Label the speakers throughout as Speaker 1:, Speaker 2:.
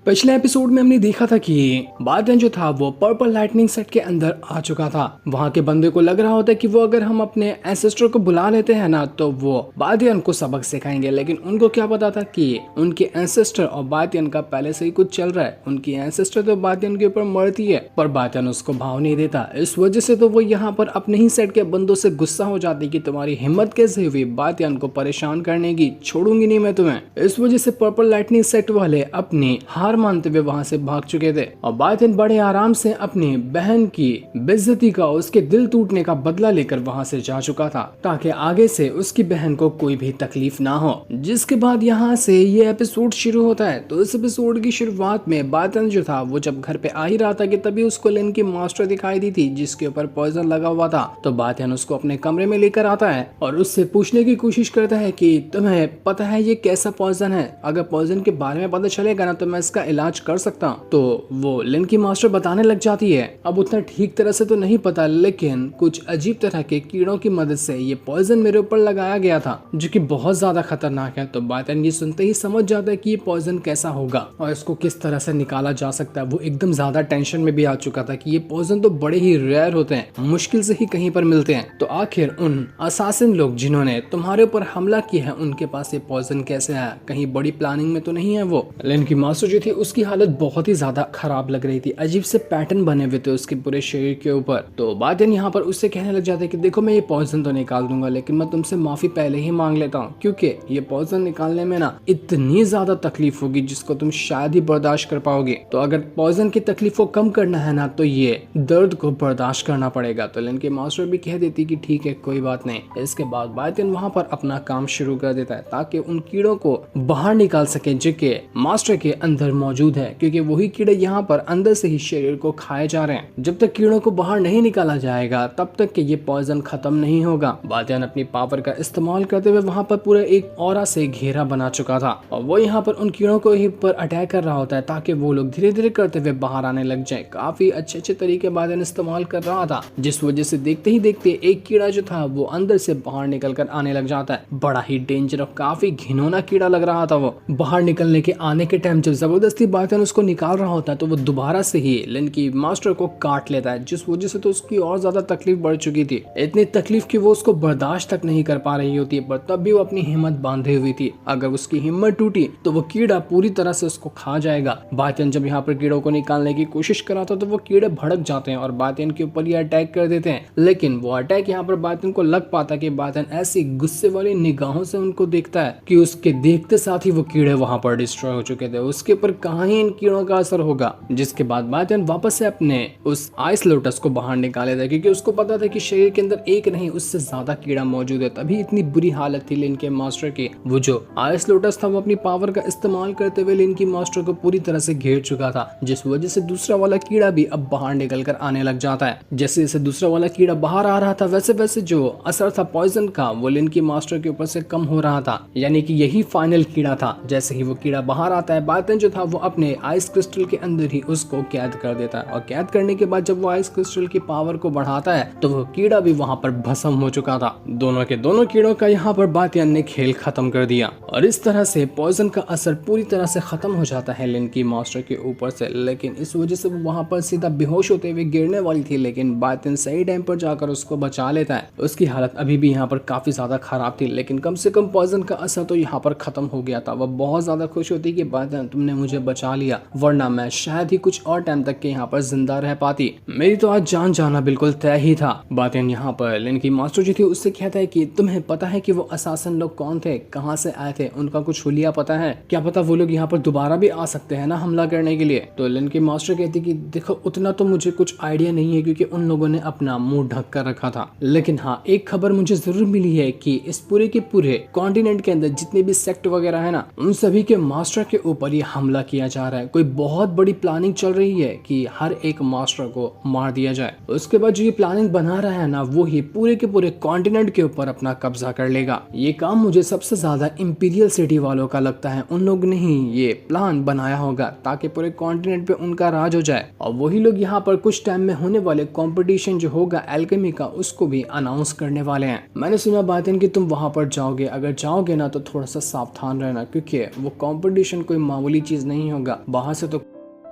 Speaker 1: पिछले एपिसोड में हमने देखा था कि बादन जो था वो पर्पल लाइटनिंग सेट के अंदर आ चुका था। वहाँ के बंदे को लग रहा होता है कि वो अगर हम अपने एंसेस्टर को बुला लेते हैं ना तो वो बादियन को सबक सिखाएंगे, लेकिन उनको क्या पता था कि उनके एंसेस्टर और बादियन का पहले से ही कुछ चल रहा है। उनकी एंसेस्टर तो बादियन के ऊपर मरती है पर बादियन उसको भाव नहीं देता। इस वजह से तो वो यहाँ पर अपने ही सेट के बंदों से गुस्सा हो जाती कि तुम्हारी हिम्मत कैसे हुई बादियन को परेशान करने की, छोड़ूंगी नहीं मैं तुम्हें। इस वजह से पर्पल लाइटनिंग सेट वाले अपनी हार मानते हुए वहां से भाग चुके थे और बातिन बड़े आराम से अपनी बहन की बेइज्जती का, उसके दिल टूटने का बदला लेकर वहां से जा चुका था ताकि आगे से उसकी बहन को कोई भी तकलीफ ना हो। जिसके बाद यहाँ से ये एपिसोड शुरू होता है। तो इस एपिसोड की शुरुआत में बातिन जो था वो जब घर पे आ ही रहा था कि तभी उसको लिन की मास्टर दिखाई दी थी जिसके ऊपर पॉइजन लगा हुआ था। तो बातिन उसको अपने कमरे में लेकर आता है और उससे पूछने की कोशिश करता है कि तुम्हें पता है ये कैसा पॉइजन है? अगर पॉइजन के बारे में पता चलेगा ना तो मैं इसका इलाज कर सकता हूँ। तो वो लिन की मास्टर बताने लग जाती है। अब उतना ठीक तरह से तो नहीं पता, लेकिन कुछ अजीब तरह के कीड़ों की मदद से ये पॉइजन मेरे ऊपर लगाया गया था जो कि बहुत ज्यादा खतरनाक है। तो बातिन ये सुनते ही समझ जाता है कि ये पॉइजन कैसा होगा और इसको किस तरह से निकाला जा सकता है। वो एकदम ज्यादा टेंशन में भी आ चुका था कि ये पॉइजन तो बड़े ही रेयर होते हैं, मुश्किल से ही कहीं पर मिलते हैं। तो आखिर उन असासिन लोग जिन्होंने तुम्हारे ऊपर हमला किया है उनके पास ये पॉइजन कैसे आया? कहीं बड़ी प्लानिंग में तो नहीं है वो? लिन की मास्टर जो थी उसकी हालत बहुत ही ज्यादा खराब लग रही थी। अजीब से पैटर्न बने हुए थे उसके पूरे शरीर के ऊपर। तो बातिन यहाँ पर उससे कहने लग जाते कि देखो मैं ये पॉइजन तो निकाल दूंगा, लेकिन मैं तुमसे माफी पहले ही मांग लेता हूँ क्योंकि ये पॉइजन निकालने में ना इतनी ज्यादा तकलीफ होगी जिसको तुम शायद ही बर्दाश्त कर पाओगे। तो अगर पॉइजन की तकलीफ को कम करना है ना तो ये दर्द को बर्दाश्त करना पड़ेगा। तो लिन के मास्टर भी कह देती कि ठीक है कोई बात नहीं। इसके बाद बातिन वहाँ पर अपना काम शुरू कर देता है ताकि उन कीड़ों को बाहर निकाल सके जो कि मास्टर के अंदर मौजूद है, क्योंकि वही कीड़े यहाँ पर अंदर से ही शरीर को खाए जा रहे हैं। जब तक कीड़ों को बाहर नहीं निकाला जाएगा तब तक कि ये पॉइजन खत्म नहीं होगा। बातिन अपनी पावर का इस्तेमाल करते हुए वहाँ पर पूरा एक ऑरा से घेरा बना चुका था और वो यहाँ पर उन कीड़ों को ही पर अटैक कर रहा होता है ताकि वो लोग धीरे धीरे करते हुए बाहर आने लग जाए। काफी अच्छे अच्छे तरीके बातिन इस्तेमाल कर रहा था जिस वजह से देखते ही देखते एक कीड़ा जो था वो अंदर से बाहर निकल कर आने लग जाता है। बड़ा ही डेंजर और काफी घिनौना कीड़ा लग रहा था वो। बाहर निकलने के आने के टाइम जब जबरदस्ती बातिन उसको निकाल रहा होता है तो वो दोबारा से ही लिन की मास्टर को काट लेता है, जिस वजह से तो उसकी और ज्यादा तकलीफ बढ़ चुकी थी। इतनी तकलीफ कि वो उसको बर्दाश्त तक नहीं कर पा रही होती, पर तब भी वो अपनी हिम्मत बांधे हुई थी। अगर उसकी हिम्मत टूटी तो वो कीड़ा पूरी तरह से उसको खा जाएगा। बातिन जब यहाँ पर कीड़ों को निकालने की कोशिश करा था तो वो कीड़े भड़क जाते हैं और बातिन के ऊपर ये अटैक कर देते हैं, लेकिन वो अटैक यहाँ पर बातिन को लग पाता कि बातिन ऐसी गुस्से वाली निगाहों से उनको देखता है कि उसके देखते साथ ही वो कीड़े वहां पर डिस्ट्रॉय हो चुके थे। उसके ऊपर कहाँ ही इन कीड़ों का असर होगा। जिसके बाद बातिन वापस से अपने उस आइस लोटस को बाहर निकाले था क्योंकि उसको पता था कि शरीर के अंदर एक नहीं उससे ज्यादा कीड़ा मौजूद है। तभी इतनी बुरी हालत थी लिन के मास्टर की। वो जो आइस लोटस था वो अपनी पावर का इस्तेमाल करते हुए लिन की मास्टर को पूरी तरह से घेर चुका था, जिस वजह से दूसरा वाला कीड़ा भी अब बाहर निकल कर आने लग जाता है। जैसे जैसे दूसरा वाला कीड़ा बाहर आ रहा था वैसे वैसे जो असर था पॉइजन का वो लिन की मास्टर के ऊपर से कम हो रहा था, यानी कि यही फाइनल कीड़ा था। जैसे ही वो कीड़ा बाहर आता है बातिन जो था वो अपने आइस क्रिस्टल के अंदर ही उसको कैद कर देता है और कैद करने के बाद जब वो आइस क्रिस्टल की पावर को बढ़ाता है तो वो कीड़ा भी वहां पर भस्म हो चुका था। दोनों के दोनों कीड़ों का यहाँ पर बातिन ने खेल खत्म कर दिया और इस तरह से पॉइजन का असर पूरी तरह से खत्म हो जाता है लिन की मास्टर के ऊपर से। लेकिन इस वजह से वो वहां पर सीधा बेहोश होते हुए गिरने वाली थी, लेकिन बातिन सही टाइम पर जाकर उसको बचा लेता है। उसकी हालत अभी भी यहाँ पर काफी ज्यादा खराब थी, लेकिन कम से कम पॉइजन का असर तो यहाँ पर खत्म हो गया था। वह बहुत ज्यादा खुश होती कि बातिन तुमने मुझे बचा लिया, वरना मैं शायद ही कुछ और टाइम तक के यहाँ पर जिंदा रह पाती। मेरी तो आज जान जाना बिल्कुल तय ही था। बातिन यहाँ पर लिन की मास्टर जो थी उससे कहता है कि तुम्हें पता है कि वो असासन लोग कौन थे, कहाँ से आए थे, उनका कुछ हुलिया पता है? क्या पता वो लोग यहाँ पर दोबारा भी आ सकते हैं ना हमला करने के लिए? तो लिन की मास्टर कहती कि देखो उतना तो मुझे कुछ आइडिया नहीं है क्योंकि उन लोगों ने अपना मुंह ढक कर रखा था, लेकिन हाँ एक खबर मुझे जरूर मिली है कि इस पूरे के पूरे कॉन्टिनेंट के अंदर जितने भी सेक्ट वगैरह है ना उन सभी के मास्टर के ऊपर ये हमला किया जा रहा है। कोई बहुत बड़ी प्लानिंग चल रही है कि हर एक मास्टर को मार दिया जाए। उसके बाद जो ये प्लानिंग बना रहा है ना वो ही पूरे के पूरे कॉन्टिनेंट के ऊपर अपना कब्जा कर लेगा। ये काम मुझे सबसे ज्यादा इंपीरियल सिटी वालों का लगता है। उन लोग ने ही ये प्लान बनाया होगा ताकि पूरे कॉन्टिनेंट पे उनका राज हो जाए और वही लोग यहाँ पर कुछ टाइम में होने वाले कंपटीशन जो होगा एल्केमी का उसको भी अनाउंस करने वाले हैं। मैंने सुना बातिन कि तुम वहां पर जाओगे, अगर जाओगे ना तो थोड़ा सा सावधान रहना क्योंकि वो कंपटीशन कोई मामूली चीज नहीं होगा, बाहर से तो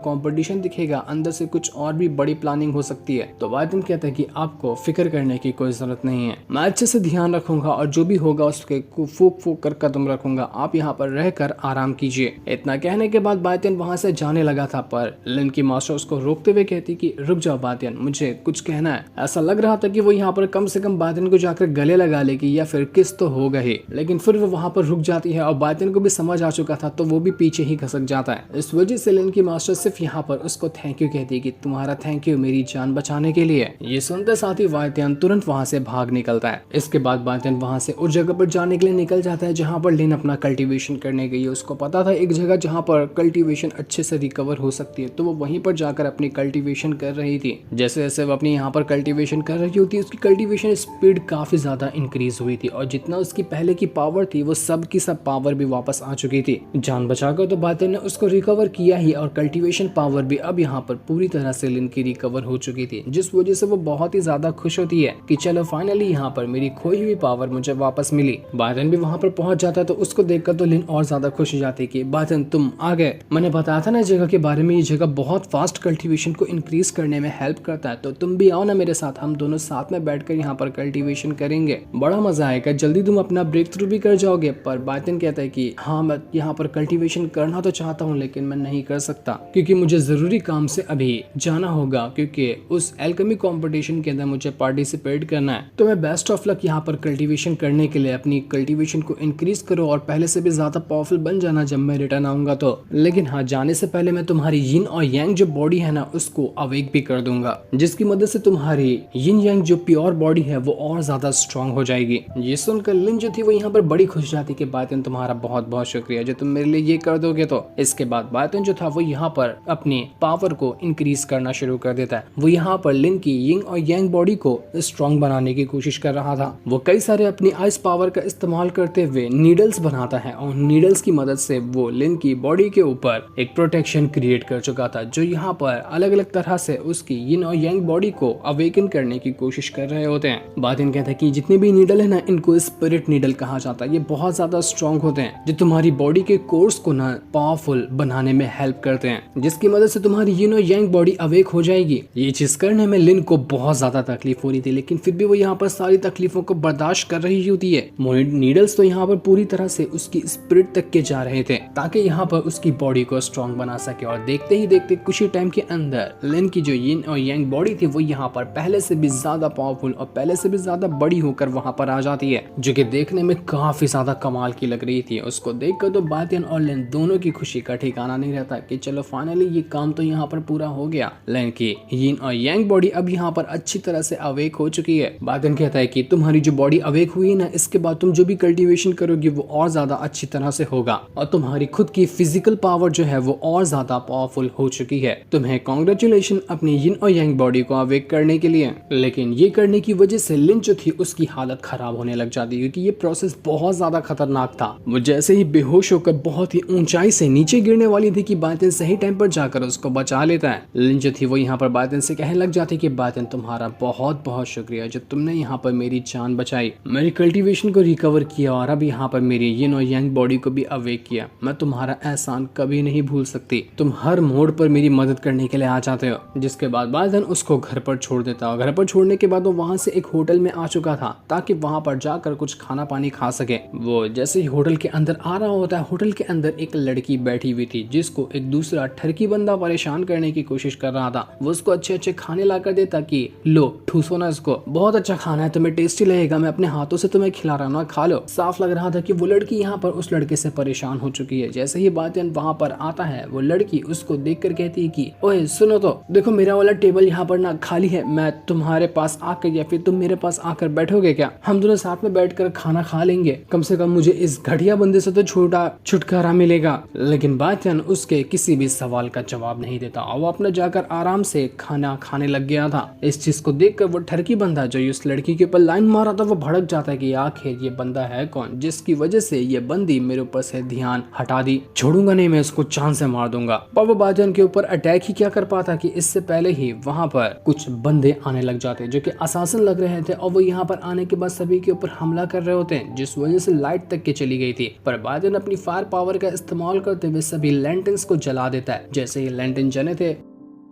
Speaker 1: कंपटीशन दिखेगा, अंदर से कुछ और भी बड़ी प्लानिंग हो सकती है। तो बाइडेन कहता है कि आपको फिक्र करने की कोई जरूरत नहीं है, मैं अच्छे से ध्यान रखूंगा और जो भी होगा उसके फूक फूक कर कदम रखूंगा, आप यहाँ पर रहकर आराम कीजिए। इतना कहने के बाद बाइडेन वहां से जाने लगा था, पर लिन की मास्टर उसको रोकते हुए कहती कि रुक जाओ बाइडेन, मुझे कुछ कहना है। ऐसा लग रहा था कि वो यहाँ पर कम से कम बाइडेन को जाकर गले लगा लेगी या फिर किस तो होगा ही, लेकिन फिर वो वहां पर रुक जाती है और बाइडेन को भी समझ आ चुका था तो वो भी पीछे ही खसक जाता है। इस वजह से लिन की मास्टर सिर्फ यहाँ पर उसको थैंक यू कहती है कि तुम्हारा थैंक यू मेरी जान बचाने के लिए। ये सुनते साथ ही वाइटियन तुरंत वहां से भाग निकलता है। इसके बाद वाइटियन वहां से उस जगह पर जाने के लिए निकल जाता है जहां पर लिन अपना कल्टीवेशन करने गई है। उसको पता था एक जगह जहां पर कल्टीवेशन अच्छे से रिकवर हो सकती है, तो वो वहीं पर जाकर अपनी कल्टीवेशन कर रही थी। जैसे जैसे वो अपनी यहाँ पर कल्टीवेशन कर रही होती, उसकी कल्टीवेशन स्पीड काफी ज्यादा इंक्रीज हुई थी और जितना उसकी पहले की पावर थी वो सब की सब पावर भी वापस आ चुकी थी। जान बचाकर तो वाइटियन ने उसको रिकवर किया ही और कल्टीवेशन पावर भी अब यहाँ पर पूरी तरह से लिन की रिकवर हो चुकी थी, जिस वजह से वो बहुत ही ज्यादा खुश होती है कि चलो फाइनली यहाँ पर मेरी खोई हुई पावर मुझे वापस मिली। बाइडेन भी वहाँ पर पहुंच जाता है तो उसको देखकर तो लिन और ज्यादा खुश हो जाती है कि बाइडेन तुम आ गए, मैंने बताया था ना जगह के बारे में, ये जगह बहुत फास्ट कल्टीवेशन को इंक्रीज करने में हेल्प करता है, तो तुम भी आओ ना मेरे साथ, हम दोनों साथ में बैठकर यहाँ पर कल्टीवेशन करेंगे, बड़ा मजा आएगा, जल्दी तुम अपना ब्रेक थ्रू भी कर जाओगे। पर बाइडेन कहता है कि हाँ मैं यहाँ पर कल्टीवेशन करना तो चाहता हूँ लेकिन मैं नहीं कर सकता क्योंकि मुझे जरूरी काम से अभी जाना होगा, क्योंकि उस एल्केमी कंपटीशन के अंदर मुझे पार्टिसिपेट करना है। तो मैं बेस्ट ऑफ लक यहाँ पर कल्टीवेशन करने के लिए अपनी कल्टीवेशन को इंक्रीज करो और पहले से भी ज्यादा पावरफुल बन जाना जब मैं रिटर्न आऊंगा तो। लेकिन हाँ, जाने से पहले मैं तुम्हारी यिन और यांग जो बॉडी है ना उसको अवेक भी कर दूंगा, जिसकी मदद से तुम्हारी यिन यांग जो प्योर बॉडी है वो और ज्यादा स्ट्रांग हो जाएगी। ये सुनकर लिन जो थी वो यहाँ पर बड़ी खुश जाती कि बाइडेन तुम्हारा बहुत बहुत शुक्रिया जो तुम मेरे लिए ये कर दोगे। तो इसके बाद बाइडेन जो था वो यहाँ पर अपनी पावर को इंक्रीज करना शुरू कर देता है। वो यहाँ पर लिन की यिंग और यांग बॉडी को स्ट्रॉन्ग बनाने की कोशिश कर रहा था। वो कई सारे अपनी आइस पावर का इस्तेमाल करते हुए नीडल्स बनाता है और नीडल्स की मदद से वो लिन की बॉडी के ऊपर एक प्रोटेक्शन क्रिएट कर चुका था, जो यहाँ पर अलग अलग तरह से उसकी यिन और यांग बॉडी को अवेकन करने की कोशिश कर रहे होते हैं। बाइडेन कहता है कि जितने भी नीडल है ना इनको स्पिरिट नीडल कहा जाता है, ये बहुत ज्यादा स्ट्रॉन्ग होते हैं जो तुम्हारी बॉडी के कोर्स को ना पावरफुल बनाने में हेल्प करते हैं, जिसकी मदद से तुम्हारी यिन और यांग बॉडी अवेक हो जाएगी। ये चीज करने में लिन को बहुत ज्यादा तकलीफ हो रही थी, लेकिन फिर भी वो यहाँ पर सारी तकलीफों को बर्दाश्त कर रही होती है। नीडल्स तो यहाँ पर पूरी तरह से उसकी स्पिरिट तक के जा रहे थे ताकि यहाँ पर उसकी बॉडी को स्ट्रॉन्ग बना सके। और देखते ही देखते कुछ ही टाइम के अंदर लिन की जो यिन और यांग बॉडी थी वो यहाँ पर पहले से भी ज्यादा पावरफुल और पहले से भी ज्यादा बड़ी होकर वहाँ पर आ जाती है, जो कि देखने में काफी ज्यादा कमाल की लग रही थी। उसको देखकर तो बाइडेन और लिन दोनों की खुशी का ठिकाना नहीं रहता कि चलो फाइनली ये काम तो यहाँ पर पूरा हो गया। लिन की यिन और यांग बॉडी अब यहाँ पर अच्छी तरह से अवेक हो चुकी है। बाइडेन कहता है कि तुम्हारी जो बॉडी अवेक हुई ना, इसके बाद तुम जो भी कल्टीवेशन करोगी वो और ज्यादा अच्छी तरह से होगा और तुम्हारी खुद की फिजिकल पावर जो है वो और ज्यादा पावरफुल हो चुकी है। तुम्हें कांग्रेचुलेशन अपनी यिन और यांग बॉडी को अवेक करने के लिए। लेकिन ये करने की वजह से लिन जो थी उसकी हालत खराब होने लग जाती है क्योंकि ये प्रोसेस बहुत ज्यादा खतरनाक था। वो जैसे ही बेहोश होकर बहुत ही ऊंचाई से नीचे गिरने वाली थी कि बाइडेन सही टाइम पर जाकर उसको बचा लेता है। लिन जो थी वो यहाँ पर बाइडेन से कहने लग जाती कि बाइडेन तुम्हारा बहुत बहुत शुक्रिया जो तुमने यहाँ पर मेरी जान बचाई, मेरी कल्टीवेशन को रिकवर किया और अब यहाँ पर मेरी यिन और यांग बॉडी को भी अवेक किया। मैं तुम्हारा एहसान कभी नहीं भूल सकती, तुम हर मोड़ पर मेरी मदद करने के लिए आ जाते हो। जिसके बाद बाइडेन उसको घर पर छोड़ देता है। घर पर छोड़ने के बाद वो वहाँ से एक होटल में आ चुका था ताकि वहाँ पर जाकर कुछ खाना पानी खा सके। वो जैसे ही होटल के अंदर आ रहा होता है, होटल के अंदर एक लड़की बैठी हुई थी जिसको एक दूसरा ठरकी बंदा परेशान करने की कोशिश कर रहा था। वो उसको अच्छे अच्छे खाने ला कर देता कि लो ठूसो ना इसको, बहुत अच्छा खाना है, तुम्हें टेस्टी लगेगा, मैं अपने हाथों से तुम्हें खिला रहा हूँ, खा लो। साफ लग रहा था कि वो लड़की यहाँ पर उस लड़के से परेशान हो चुकी है। जैसे ही बाइडेन वहाँ पर आता है वो लड़की उसको देखकर कहती है कि ओए सुनो तो, देखो मेरा वाला टेबल यहाँ पर ना खाली है, मैं तुम्हारे पास आकर या फिर तुम मेरे पास आकर बैठोगे क्या? हम दोनों साथ में बैठकर खाना खा लेंगे, कम से कम मुझे इस घटिया बंदे से तो छुटकारा मिलेगा। लेकिन बाइडेन उसके किसी भी सवाल सवाल का जवाब नहीं देता और वो अपने जाकर आराम से खाना खाने लग गया था। इस चीज को देखकर वो ठरकी बंदा जो उस लड़की के ऊपर लाइन मारा था वो भड़क जाता है कि आखिर ये बंदा है कौन जिसकी वजह से ये बंदी मेरे ऊपर से ध्यान हटा दी। छोड़ूंगा नहीं, मैं इसको चांद से मार दूंगा। पर वो भाईजान के ऊपर अटैक ही क्या कर पाता कि इससे पहले ही वहां पर कुछ बंदे आने लग जाते जो कि असासिन लग रहे थे और वो यहाँ पर आने के बाद सभी के ऊपर हमला कर रहे होते हैं, जिस वजह से लाइट तक के चली गई थी। पर भाईजान अपनी फायर पावर का इस्तेमाल करते हुए सभी लैंटर्न्स को जला देता है। जैसे ही लैंटर्न जले थे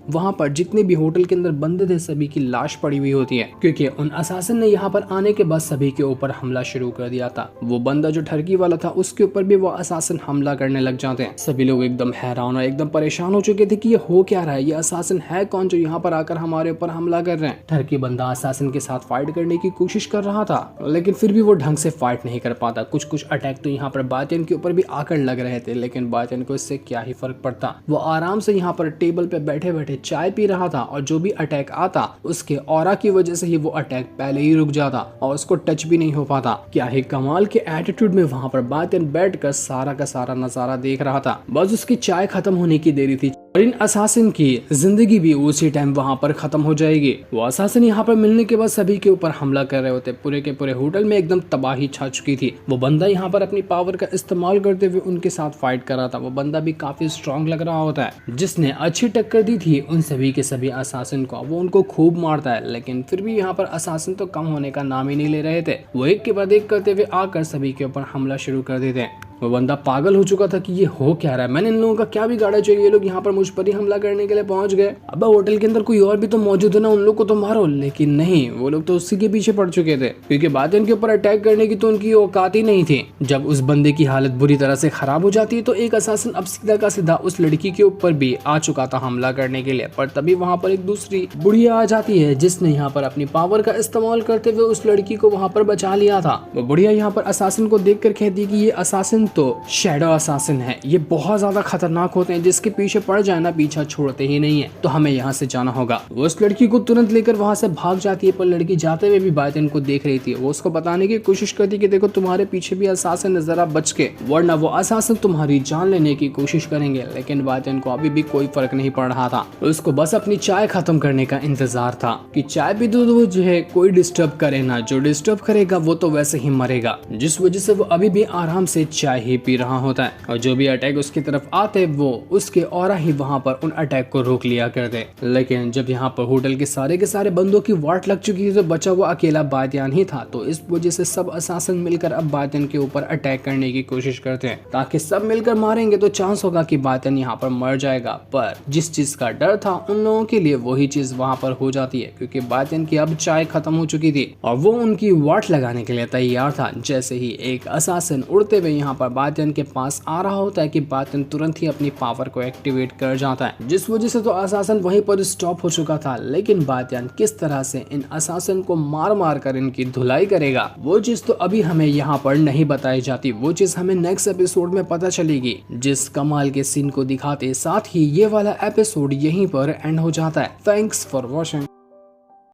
Speaker 1: वहां पर जितने भी होटल के अंदर बंदे थे सभी की लाश पड़ी हुई होती है, क्योंकि उन असासिन ने यहाँ पर आने के बाद सभी के ऊपर हमला शुरू कर दिया था। वो बंदा जो ठरकी वाला था उसके ऊपर भी वो असासिन हमला करने लग जाते हैं। सभी लोग एकदम हैरान और एकदम परेशान हो चुके थे कि ये हो क्या रहा है, ये असासिन है कौन जो यहाँ पर आकर हमारे ऊपर हमला कर रहे हैं। ठरकी बंदा असासिन के साथ फाइट करने की कोशिश कर रहा था लेकिन फिर भी वो ढंग से फाइट नहीं कर पाता। कुछ अटैक तो यहाँ पर बातियन के ऊपर भी आकर लग रहे थे, लेकिन बातियन को इससे क्या ही फर्क पड़ता। वो आराम से यहाँ पर टेबल पे बैठे बैठे चाय पी रहा था और जो भी अटैक आता उसके ऑरा की वजह से ही वो अटैक पहले ही रुक जाता और उसको टच भी नहीं हो पाता। क्या ही कमाल के एटीट्यूड में वहां पर बातियन बैठकर सारा का सारा नजारा देख रहा था। बस उसकी चाय खत्म होने की देरी थी और इन असासिन की जिंदगी भी उसी टाइम वहां पर खत्म हो जाएगी। वो असासिन यहाँ पर मिलने के बाद सभी के ऊपर हमला कर रहे होते। पूरे के पूरे होटल में एकदम तबाही छा चुकी थी। वो बंदा यहाँ पर अपनी पावर का इस्तेमाल करते हुए उनके साथ फाइट कर रहा था। वो बंदा भी काफी स्ट्रॉन्ग लग रहा होता है, जिसने अच्छी टक्कर दी थी उन सभी के सभी असासिन को। वो उनको खूब मारता है लेकिन फिर भी यहाँ पर असासिन तो कम होने का नाम ही नहीं ले रहे थे। वो एक के बाद एक करते हुए आकर सभी के ऊपर हमला शुरू कर देते हैं। वो बंदा पागल हो चुका था कि ये हो क्या रहा है, मैंने इन लोगों का क्या बिगाड़ा चाहिए, ये लोग यहाँ पर मुझ पर ही हमला करने के लिए पहुंच गए। अब होटल के अंदर कोई और भी तो मौजूद है ना, उन लोग को तो मारो। लेकिन नहीं, वो लोग तो उसी के पीछे पड़ चुके थे, क्योंकि बातियन के ऊपर अटैक करने की तो उनकी औकात ही नहीं थी। जब उस बंदे की हालत बुरी तरह से खराब हो जाती है तो एक असासिन अब सीधा का सीधा उस लड़की के ऊपर भी आ चुका था हमला करने के लिए। पर तभी वहाँ पर एक दूसरी बुढ़िया आ जाती है जिसने यहाँ पर अपनी पावर का इस्तेमाल करते हुए उस लड़की को वहाँ पर बचा लिया था। वो बुढ़िया यहाँ पर असासिन को देख कर कहती है कि ये असासिन तो शैडो असासिन है, ये बहुत ज्यादा खतरनाक होते हैं, जिसके पीछे पड़ जाए ना पीछा छोड़ते ही नहीं है, तो हमें यहाँ से जाना होगा। वो उस लड़की को तुरंत लेकर वहाँ से भाग जाती है, पर लड़की जाते हुए भी बातियन को देख रही थी। वो उसको बताने की कोशिश करती है कि देखो तुम्हारे पीछे भी असासिन है, जरा बच के, वरना वो असासिन तुम्हारी जान लेने की कोशिश करेंगे। लेकिन बातियन को अभी भी कोई फर्क नहीं पड़ रहा था। उसको बस अपनी चाय खत्म करने का इंतजार था कि चाय भी तो वो जो है कोई डिस्टर्ब करे ना, जो डिस्टर्ब करेगा वो तो वैसे ही मरेगा, जिस वजह से वो अभी भी आराम से चाय ही पी रहा होता है। और जो भी अटैक उसकी तरफ आते वो उसके ऑरा ही वहां पर उन अटैक को रोक लिया करते। लेकिन जब यहाँ पर होटल के सारे बंदों की वाट लग चुकी थी तो बचा हुआ अकेला बातियन ही था। तो इस वजह से सब असासिन मिलकर अब बातियन के ऊपर अटैक करने की कोशिश करते हैं, ताकि सब मिलकर मारेंगे तो चांस होगा कि बातियन यहाँ पर मर जाएगा। पर जिस चीज का डर था उन लोगों के लिए वही चीज वहां पर हो जाती है, क्योंकि बातियन की अब चाय खत्म हो चुकी थी और वो उनकी वाट लगाने के लिए तैयार था। जैसे ही एक असासिन उड़ते हुए यहाँ पर बातियन के पास आ रहा होता है कि बातियन तुरंत ही अपनी पावर को एक्टिवेट कर जाता है, जिस वजह से तो असासिन वहीं पर स्टॉप हो चुका था। लेकिन बातियन किस तरह से इन असासिन को मार मार कर इनकी धुलाई करेगा वो चीज तो अभी हमें यहाँ पर नहीं बताई जाती। वो चीज हमें नेक्स्ट एपिसोड में पता चलेगी, जिस कमाल के सीन को दिखाते साथ ही ये वाला एपिसोड यहीं पर एंड हो जाता है। Thanks for watching.